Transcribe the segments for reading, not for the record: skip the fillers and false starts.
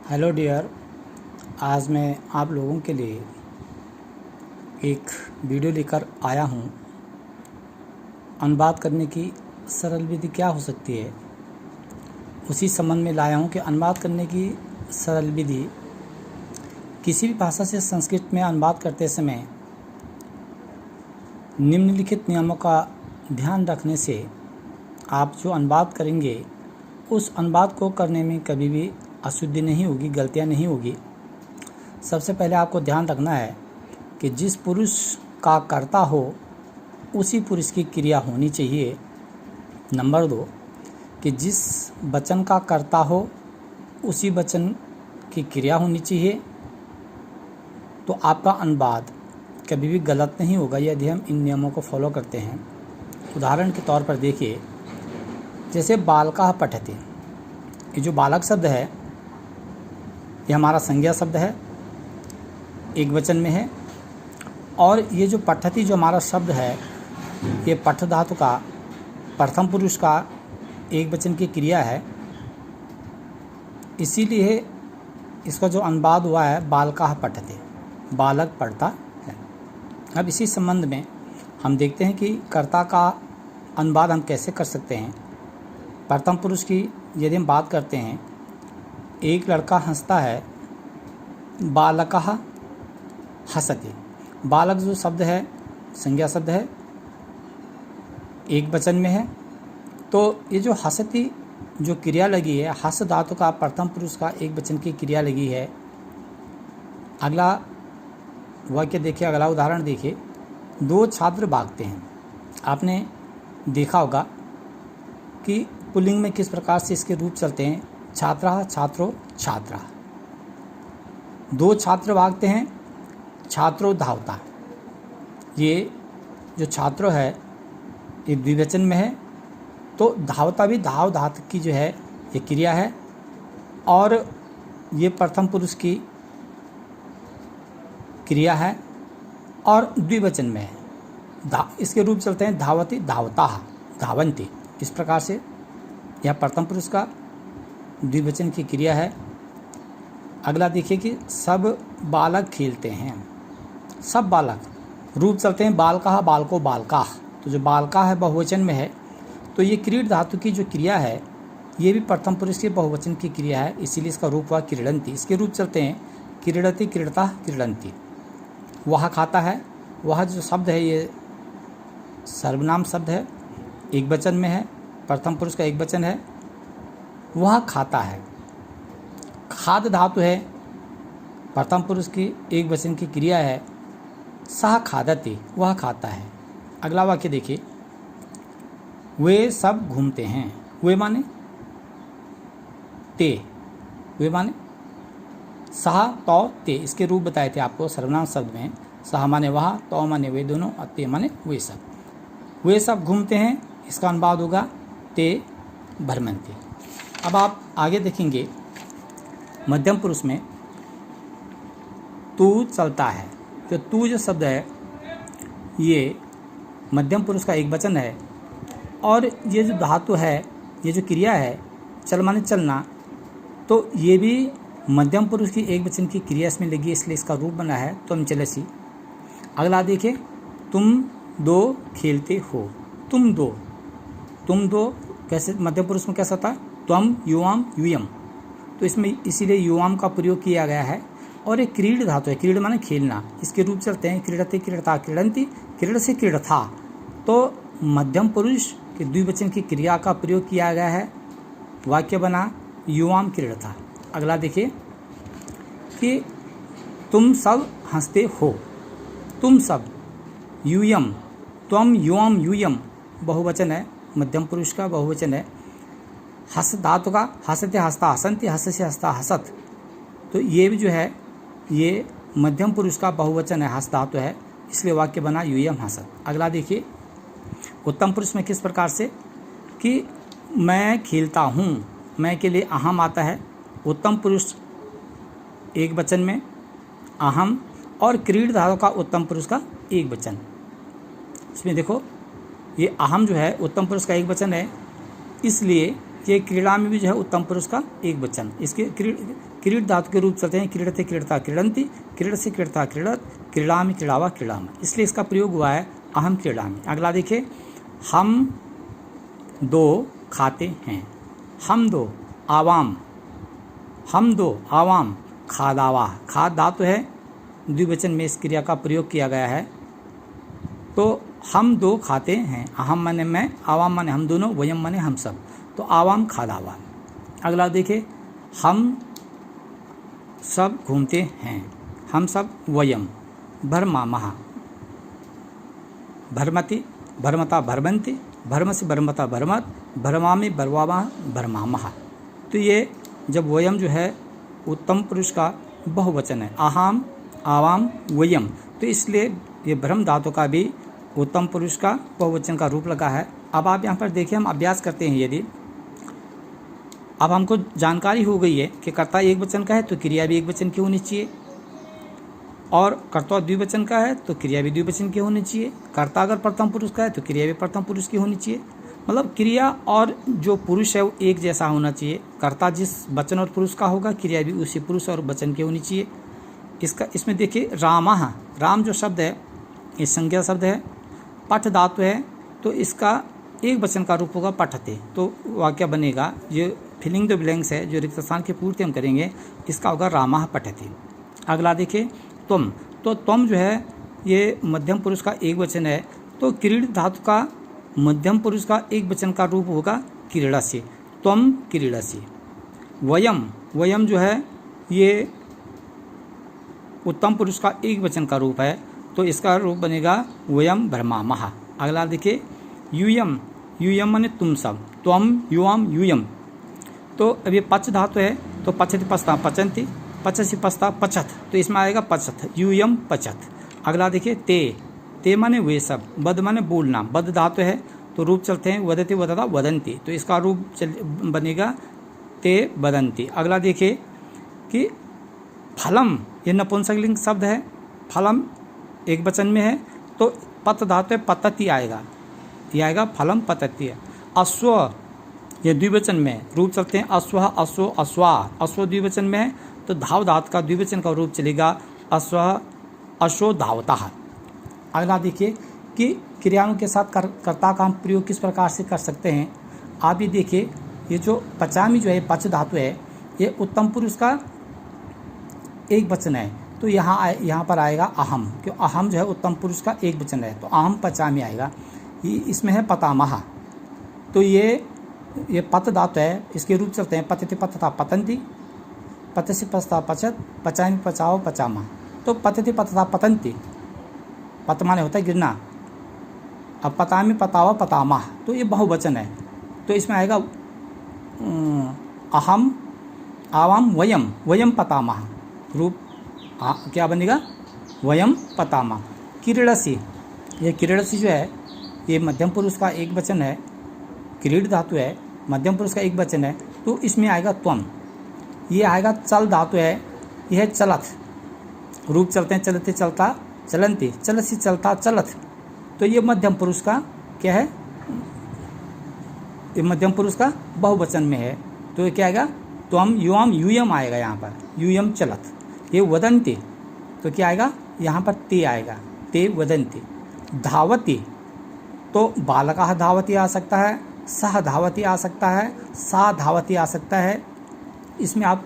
Hello dear. आज मैं आप लोगों के लिए एक वीडियो लेकर आया हूँ। अनुवाद करने की सरल विधि क्या हो सकती है, उसी संबंध में लाया हूँ कि अनुवाद करने की सरल विधि किसी भी भाषा से संस्कृत में अनुवाद करते समय निम्नलिखित नियमों का ध्यान रखने से आप जो अनुवाद करेंगे उस अनुवाद को करने में कभी भी अशुद्धि नहीं होगी, गलतियाँ नहीं होगी। सबसे पहले आपको ध्यान रखना है कि जिस पुरुष का कर्ता हो उसी पुरुष की क्रिया होनी चाहिए। नंबर 2 कि जिस वचन का कर्ता हो उसी वचन की क्रिया होनी चाहिए। तो आपका अनुवाद कभी भी गलत नहीं होगा यदि हम इन नियमों को फॉलो करते हैं। उदाहरण के तौर पर देखिए, जैसे बालकः पठति, ये जो बालक शब्द है ये हमारा संज्ञा शब्द है, एक वचन में है। और ये जो पठति जो हमारा शब्द है ये पठ धातु का प्रथम पुरुष का एक वचन की क्रिया है, इसीलिए इसका जो अनुवाद हुआ है बालकः पठति, बालक पढ़ता है। अब इसी संबंध में हम देखते हैं कि कर्ता का अनुवाद हम कैसे कर सकते हैं। प्रथम पुरुष की यदि हम बात करते हैं, एक लड़का हंसता है, बालकः हसति। बालक जो शब्द है संज्ञा शब्द है, एक वचन में है। तो ये जो हसति जो क्रिया लगी है, हस धातु का प्रथम पुरुष का एक वचन की क्रिया लगी है। अगला वाक्य देखिए, अगला उदाहरण देखिए, दो छात्र भागते हैं। आपने देखा होगा कि पुल्लिंग में किस प्रकार से इसके रूप चलते हैं, छात्रः छात्रो छात्रा। दो छात्र भागते हैं, छात्रो धावता। ये जो छात्रो है ये द्विवचन में है, तो धावता भी धाव धातु की जो है ये क्रिया है और ये प्रथम पुरुष की क्रिया है और द्विवचन में है। इसके रूप चलते हैं धावति धावताः धावन्ति। इस प्रकार से यह प्रथम पुरुष का द्विवचन की क्रिया है। अगला देखिए कि सब बालक खेलते हैं। सब बालक रूप चलते हैं बालकः बालको बालकाः। तो जो बालका है बहुवचन में है, तो ये क्रीड धातु की जो क्रिया है ये भी प्रथम पुरुष के बहुवचन की क्रिया है, इसीलिए इसका रूप हुआ क्रीडन्ति। इसके रूप चलते हैं क्रीडति क्रीडताः क्रीडन्ति। वह खाता है, वह जो शब्द है ये सर्वनाम शब्द है, एक वचन में है, प्रथम पुरुष का एक वचन है। वह खाता है, खाद धातु है, प्रथम पुरुष की एक वचन की क्रिया है। सह खादति, वह खाता है। अगला वाक्य देखिए, वे सब घूमते हैं। वे माने ते, वे माने सह तौ ते, इसके रूप बताए थे आपको सर्वनाम शब्द में। सह माने वह, तौ माने वे दोनों और ते माने वे सब। वे सब घूमते हैं, इसका अनुवाद होगा ते भ्रमन्ति। अब आप आगे देखेंगे मध्यम पुरुष में तू चलता है। जो तू जो शब्द है ये मध्यम पुरुष का एक वचन है और ये जो धातु है, ये जो क्रिया है चल माने चलना, तो ये भी मध्यम पुरुष की एक वचन की क्रिया इसमें लगी, इसलिए इसका रूप बना है तुम चलसी। अगला देखिए, तुम दो खेलते हो। तुम दो कैसे मध्यम पुरुष में कैसा था, त्वम युवाम यूयम। तो इसमें इसीलिए युवाम का प्रयोग किया गया है। और एक क्रीड धातु है, क्रीड माने खेलना, इसके रूप चलते हैं क्रीडते क्रीडता क्रीडन्ति, क्रीड से क्रीडथा। तो मध्यम पुरुष के द्विवचन की क्रिया का प्रयोग किया गया है, वाक्य बना युवाम क्रीडथा। अगला देखिए कि तुम सब हंसते हो। तुम सब यूयम, त्वम युवाम यूयम बहुवचन है, मध्यम पुरुष का बहुवचन है। हस धातु का हसते हंसता हसन्ति, हस से हंसता हसत। तो ये भी जो है ये मध्यम पुरुष का बहुवचन है, हस धातु है, इसलिए वाक्य बना यूयम हसत। अगला देखिए उत्तम पुरुष में किस प्रकार से कि मैं खेलता हूँ, मैं के लिए अहम आता है, उत्तम पुरुष एक वचन में अहम, और क्रीड धातु का उत्तम पुरुष का एक वचन। इसमें देखो ये अहम जो है उत्तम पुरुष का एक वचन है, इसलिए ये क्रीड़ा में भी जो है उत्तम पुरुष का एक वचन। इसके क्रीड़ धातु के रूप चलते हैं क्रीड़ते क्रीड़ता क्रीड़ंती, क्रीड़ से क्रीड़ता क्रीड़त, क्रीड़ा में क्रीड़ावा क्रीड़ाम, इसलिए इसका प्रयोग हुआ है अहम क्रीड़ा में। अगला देखिए, हम दो खाते हैं, हम दो आवाम, हम दो आवाम खादावा, खाद धातु है, द्विवचन में इस क्रिया का प्रयोग किया गया है। तो हम दो खाते हैं, अहम माने मैं, आवाम माने हम दोनों, वयम माने हम सब, तो आवाम खादावा। अगला देखिए, हम सब घूमते हैं, हम सब वयम भरमा भरमति भरमता भरमंती, भर्म से भरमता भरमत, भरमामि भरवामा भरमामहा। तो ये जब वयम जो है उत्तम पुरुष का बहुवचन है, अहम आवाम वयम, तो इसलिए ये भ्रम धातु का भी उत्तम पुरुष का बहुवचन का रूप लगा है। अब आप यहाँ पर देखिए, हम अभ्यास करते हैं। यदि अब हमको जानकारी हो गई है कि कर्ता एक वचन का है तो क्रिया भी एक वचन की होनी चाहिए, और कर्ता द्विवचन का है तो क्रिया भी द्विवचन की होनी चाहिए। कर्ता अगर प्रथम पुरुष का है तो क्रिया भी प्रथम पुरुष की होनी चाहिए। मतलब क्रिया और जो पुरुष है वो एक जैसा होना चाहिए। कर्ता जिस वचन और पुरुष का होगा, क्रिया भी उसी पुरुष और वचन की होनी चाहिए। इसमें देखिए, रामः, राम जो शब्द है ये संज्ञा शब्द है, पठ धातु है, तो इसका एक वचन का रूप होगा पठते। तो वाक्य बनेगा, जो फिलिंग द ब्लैंक्स है, जो रिक्त स्थान की पूर्ति हम करेंगे, इसका होगा रामः पठते। अगला देखिए, त्वम, तो त्वम जो है ये मध्यम पुरुष का एक वचन है, तो क्रीड़ धातु का मध्यम पुरुष का एक वचन का रूप होगा क्रीड़सी, त्वम क्रीड़सी। वयम, वयम जो है ये उत्तम पुरुष का एक वचन का रूप है, तो इसका रूप बनेगा वयम भरमामः। अगला देखिए, यूयम, यूयम माने तुम सब, त्वम युवाम यूयम, तो अब ये पच धातु है, तो पचति पचता पचंती, पचसी पचता पचत, तो इसमें आएगा पचत, यूयम पचत। अगला देखिए, ते माने वे सब, बद माने बोलना, बद धातु है, तो रूप चलते हैं वदति वदता वदंती, तो इसका रूप बनेगा ते वदंती। अगला देखिए कि फलम, ये नपुंसकलिंग शब्द है, फलम एक वचन में है, तो पत धातु है, पतति आएगा, ये आएगा फलम पतति। अश्व ये द्विवचन में, रूप चलते हैं अश्व अश्व अश्वा, अश्व द्विवचन में है, तो धाव धातु का द्विवचन का रूप चलेगा अश्व अश्व धावतः। अगला देखिए कि क्रियाओं के साथ कर्ता का हम प्रयोग किस प्रकार से कर सकते हैं। आप ये देखिए, ये जो पचामी जो है पच धातु है, ये उत्तम पुरुष का एक वचन है, तो यहाँ पर आएगा अहम, क्यों अहम जो है उत्तम पुरुष का एक वचन है, तो अहम पचामी आएगा। इसमें है पतामह, तो ये पत धातु है, इसके रूप चलते हैं पतति पतता पतंती, पतसी पचता पचत, पचामी पचाओ पचामा, तो पतति पतता पतंती, पत माने होता है गिरना, अब पतामी पतावा पतामा, तो ये बहुवचन है, तो इसमें आएगा अहम आवाम वयम, वयम पतामा, रूप क्या बनेगा वयम पतामा। क्रीड़सी, ये क्रीड़सी जो है ये मध्यम पुरुष का एक वचन है, क्रीड़ धातु है, मध्यम पुरुष का एक वचन है, तो इसमें आएगा त्वम। ये आएगा चल धातु है, यह है चलत, रूप चलते हैं चलते चलता चलंती, चलसी चलता चलत, तो ये मध्यम पुरुष का क्या है, ये मध्यम पुरुष का बहुवचन में है, तो ये क्या आएगा त्वम युवाम यूयम आएगा, यहाँ पर यूयम चलत। ये वदंती, तो क्या आएगा यहाँ पर ते आएगा, ते वदंती। धावती, तो बालकः धावती आ सकता है, सह धावती आ सकता है, सा धावती आ सकता है, इसमें आप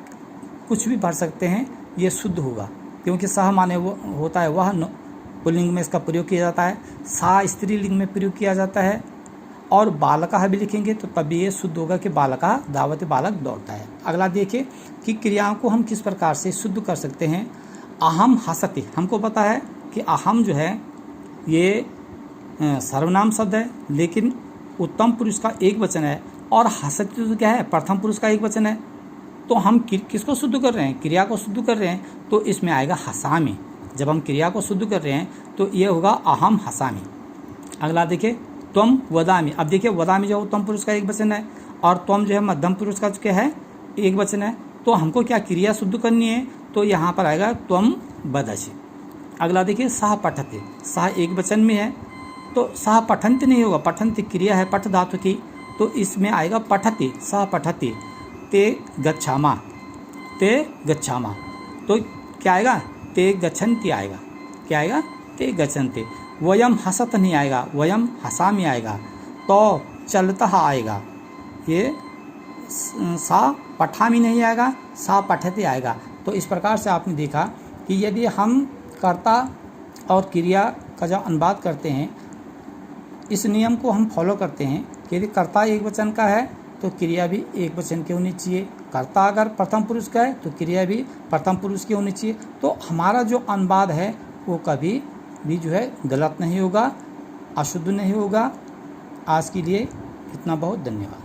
कुछ भी भर सकते हैं, ये शुद्ध होगा, क्योंकि सह माने वो होता है वह, पुल्लिंग में इसका प्रयोग किया जाता है, सा स्त्रीलिंग में प्रयोग किया जाता है, और बालकः भी लिखेंगे तो तभी ये शुद्ध होगा कि बालकः धावती, बालक दौड़ता है। अगला देखिए कि क्रियाओं को हम किस प्रकार से शुद्ध कर सकते हैं। अहम हसति, हमको पता है कि अहम जो है ये सर्वनाम शब्द है, लेकिन उत्तम पुरुष का एक वचन है, और हसति तो क्या है प्रथम पुरुष का एक वचन है, तो हम किसको शुद्ध कर रहे हैं, क्रिया को शुद्ध कर रहे हैं, तो इसमें आएगा हसामी। जब हम क्रिया को शुद्ध कर रहे हैं तो ये होगा अहम हसामी। अगला देखिए त्वम वदामी, अब देखिए वदामी जो उत्तम पुरुष का एक वचन है, और त्वम जो है मध्यम पुरुष का क्या है एक वचन है, तो हमको क्या क्रिया शुद्ध करनी है, तो यहाँ पर आएगा त्वम वदसि। अगला देखिए सह पठते, सह एक वचन में है, तो सह पठंत नहीं होगा, पठंत क्रिया है पठ धातु की, तो इसमें आएगा पठति, सह पठति, ते गच्छामा, ते गच्छामा। तो क्या आएगा? ते गच्छन्ति आएगा। क्या आएगा? ते गच्छन्ति। वयम हसत नहीं आएगा, वयम हसामि आएगा। तो चलता आएगा। ये सा पठामी नहीं आएगा, सा पठते आएगा। तो इस प्रकार से आपने देखा कि यदि हम कर्ता और क्रिया का जब अनुवाद करते हैं, इस नियम को हम फॉलो करते हैं कि यदि कर्ता एक वचन का है तो क्रिया भी एक वचन की होनी चाहिए। कर्ता अगर प्रथम पुरुष का है तो क्रिया भी प्रथम पुरुष की होनी चाहिए। तो हमारा जो अनुवाद है वो कभी भी जो है गलत नहीं होगा, अशुद्ध नहीं होगा। आज के लिए इतना बहुत, धन्यवाद।